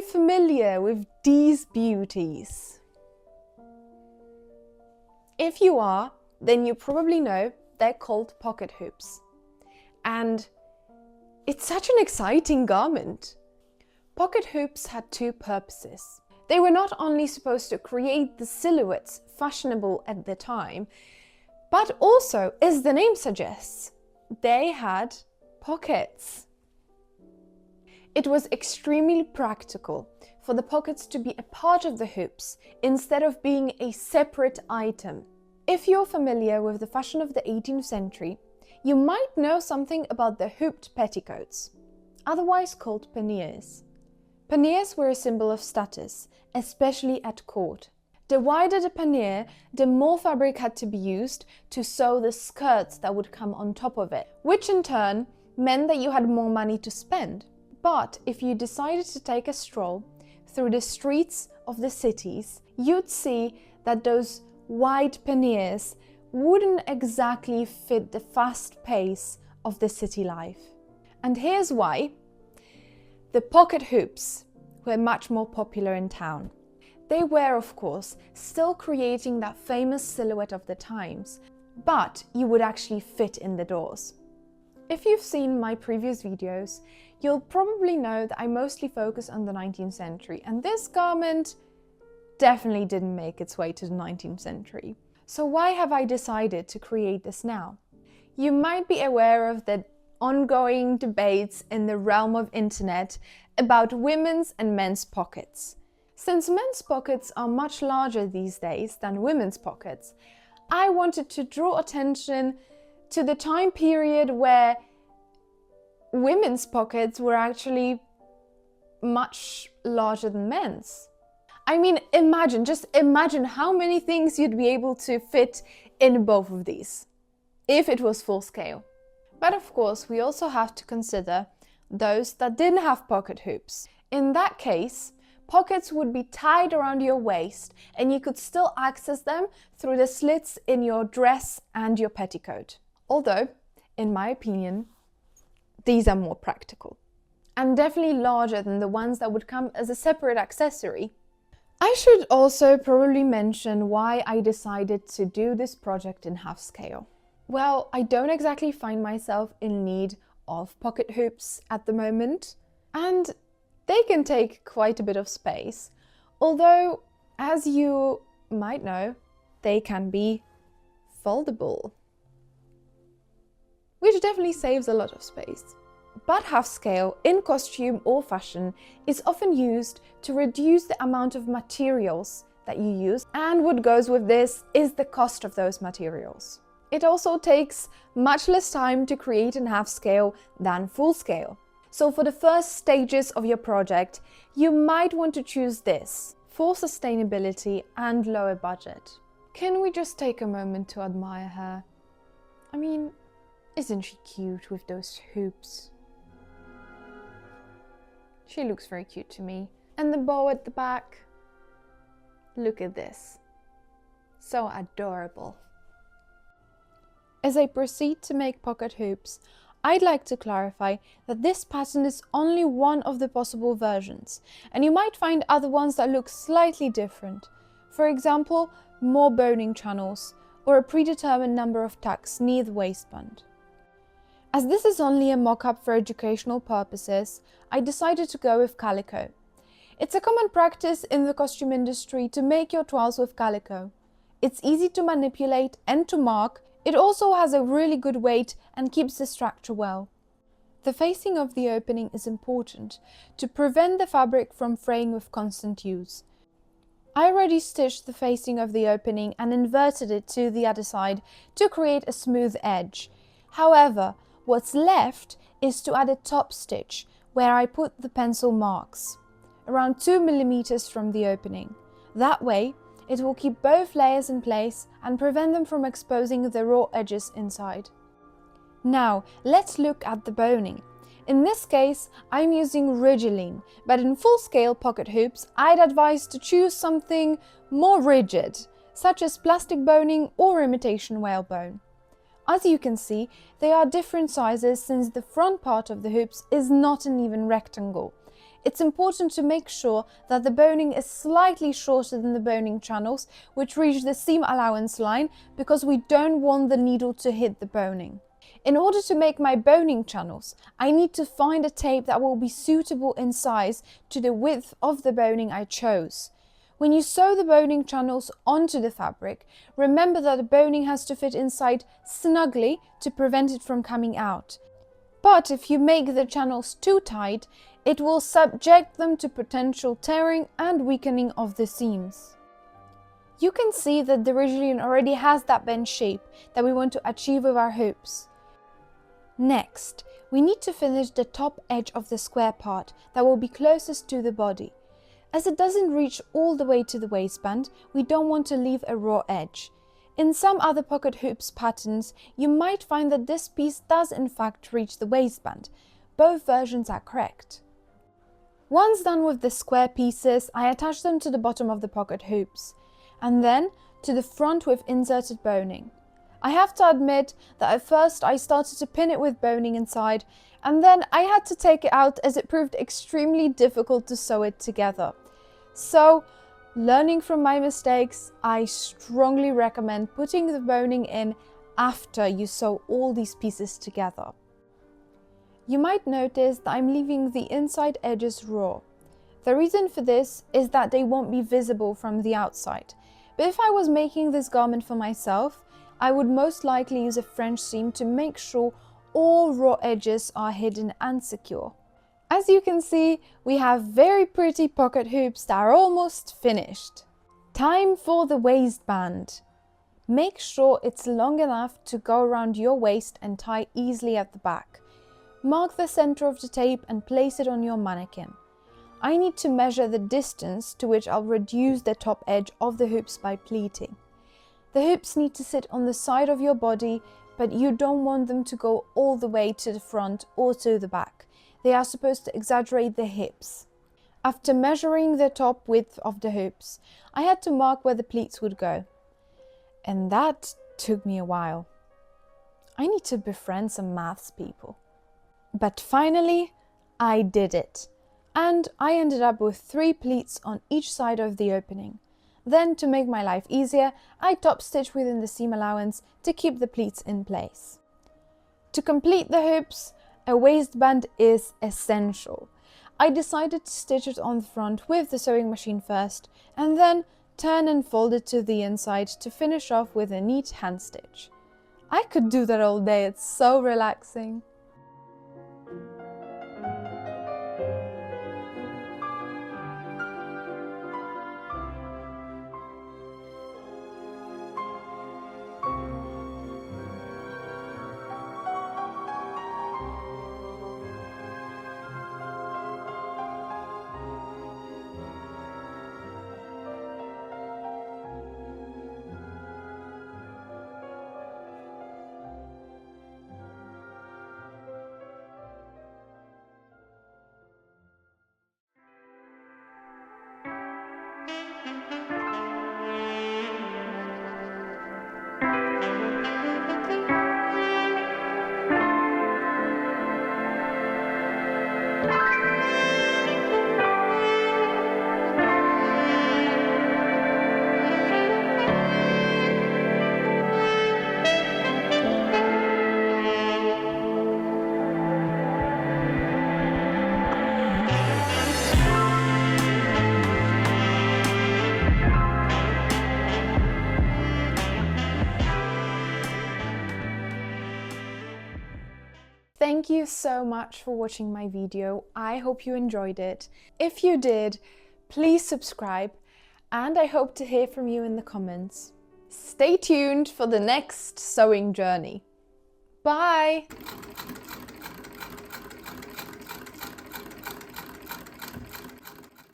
you familiar with these beauties? If you are, then you probably know they're called pocket hoops. And it's such an exciting garment. Pocket hoops had two purposes. They were not only supposed to create the silhouettes fashionable at the time, but also, as the name suggests, they had pockets. It was extremely practical for the pockets to be a part of the hoops instead of being a separate item. If you're familiar with the fashion of the 18th century, you might know something about the hooped petticoats, otherwise called panniers. Panniers were a symbol of status, especially at court. The wider the pannier, the more fabric had to be used to sew the skirts that would come on top of it, which in turn meant that you had more money to spend. But if you decided to take a stroll through the streets of the cities, you'd see that those wide panniers wouldn't exactly fit the fast pace of the city life. And here's why. The pocket hoops were much more popular in town. They were, of course, still creating that famous silhouette of the times, but you would actually fit in the doors. If you've seen my previous videos, you'll probably know that I mostly focus on the 19th century, and this garment definitely didn't make its way to the 19th century. So why have I decided to create this now? You might be aware of the ongoing debates in the realm of internet about women's and men's pockets. Since men's pockets are much larger these days than women's pockets, I wanted to draw attention to the time period where women's pockets were actually much larger than men's. I mean, just imagine how many things you'd be able to fit in both of these, if it was full scale. But of course, we also have to consider those that didn't have pocket hoops. In that case, pockets would be tied around your waist and you could still access them through the slits in your dress and your petticoat. Although, in my opinion, these are more practical and definitely larger than the ones that would come as a separate accessory. I should also probably mention why I decided to do this project in half scale. Well, I don't exactly find myself in need of pocket hoops at the moment, and they can take quite a bit of space, although, as you might know, they can be foldable, which definitely saves a lot of space. But half scale, in costume or fashion, is often used to reduce the amount of materials that you use, and what goes with this is the cost of those materials. It also takes much less time to create in half scale than full scale. So for the first stages of your project, you might want to choose this for sustainability and lower budget. Can we just take a moment to admire her? I mean, isn't she cute with those hoops? She looks very cute to me. And the bow at the back. Look at this. So adorable. As I proceed to make pocket hoops, I'd like to clarify that this pattern is only one of the possible versions, and you might find other ones that look slightly different. For example, more boning channels, or a predetermined number of tucks near the waistband. As this is only a mock-up for educational purposes, I decided to go with calico. It's a common practice in the costume industry to make your toiles with calico. It's easy to manipulate and to mark. It also has a really good weight and keeps the structure well. The facing of the opening is important to prevent the fabric from fraying with constant use. I already stitched the facing of the opening and inverted it to the other side to create a smooth edge. However, what's left is to add a top stitch where I put the pencil marks, around 2 mm from the opening. That way, it will keep both layers in place and prevent them from exposing the raw edges inside. Now, let's look at the boning. In this case, I'm using Rigiline, but in full-scale pocket hoops, I'd advise to choose something more rigid, such as plastic boning or imitation whalebone. As you can see, they are different sizes since the front part of the hoops is not an even rectangle. It's important to make sure that the boning is slightly shorter than the boning channels, which reach the seam allowance line, because we don't want the needle to hit the boning. In order to make my boning channels, I need to find a tape that will be suitable in size to the width of the boning I chose. When you sew the boning channels onto the fabric, remember that the boning has to fit inside snugly to prevent it from coming out. But if you make the channels too tight, it will subject them to potential tearing and weakening of the seams. You can see that the Ridgeline already has that bend shape that we want to achieve with our hoops. Next, we need to finish the top edge of the square part that will be closest to the body. As it doesn't reach all the way to the waistband, we don't want to leave a raw edge. In some other pocket hoops patterns, you might find that this piece does in fact reach the waistband. Both versions are correct. Once done with the square pieces, I attach them to the bottom of the pocket hoops, and then to the front with inserted boning. I have to admit that at first I started to pin it with boning inside, and then I had to take it out as it proved extremely difficult to sew it together. So, learning from my mistakes, I strongly recommend putting the boning in after you sew all these pieces together. You might notice that I'm leaving the inside edges raw. The reason for this is that they won't be visible from the outside. But if I was making this garment for myself, I would most likely use a French seam to make sure all raw edges are hidden and secure. As you can see, we have very pretty pocket hoops that are almost finished. Time for the waistband. Make sure it's long enough to go around your waist and tie easily at the back. Mark the center of the tape and place it on your mannequin. I need to measure the distance to which I'll reduce the top edge of the hoops by pleating. The hoops need to sit on the side of your body, but you don't want them to go all the way to the front or to the back. They are supposed to exaggerate the hips. After measuring the top width of the hoops, I had to mark where the pleats would go. And that took me a while. I need to befriend some maths people. But finally, I did it. And I ended up with 3 pleats on each side of the opening. Then, to make my life easier, I top stitched within the seam allowance to keep the pleats in place. To complete the hoops, a waistband is essential. I decided to stitch it on the front with the sewing machine first, and then turn and fold it to the inside to finish off with a neat hand stitch. I could do that all day, it's so relaxing. Thank you so much for watching my video. I hope you enjoyed it. If you did, please subscribe, and I hope to hear from you in the comments. Stay tuned for the next sewing journey. Bye!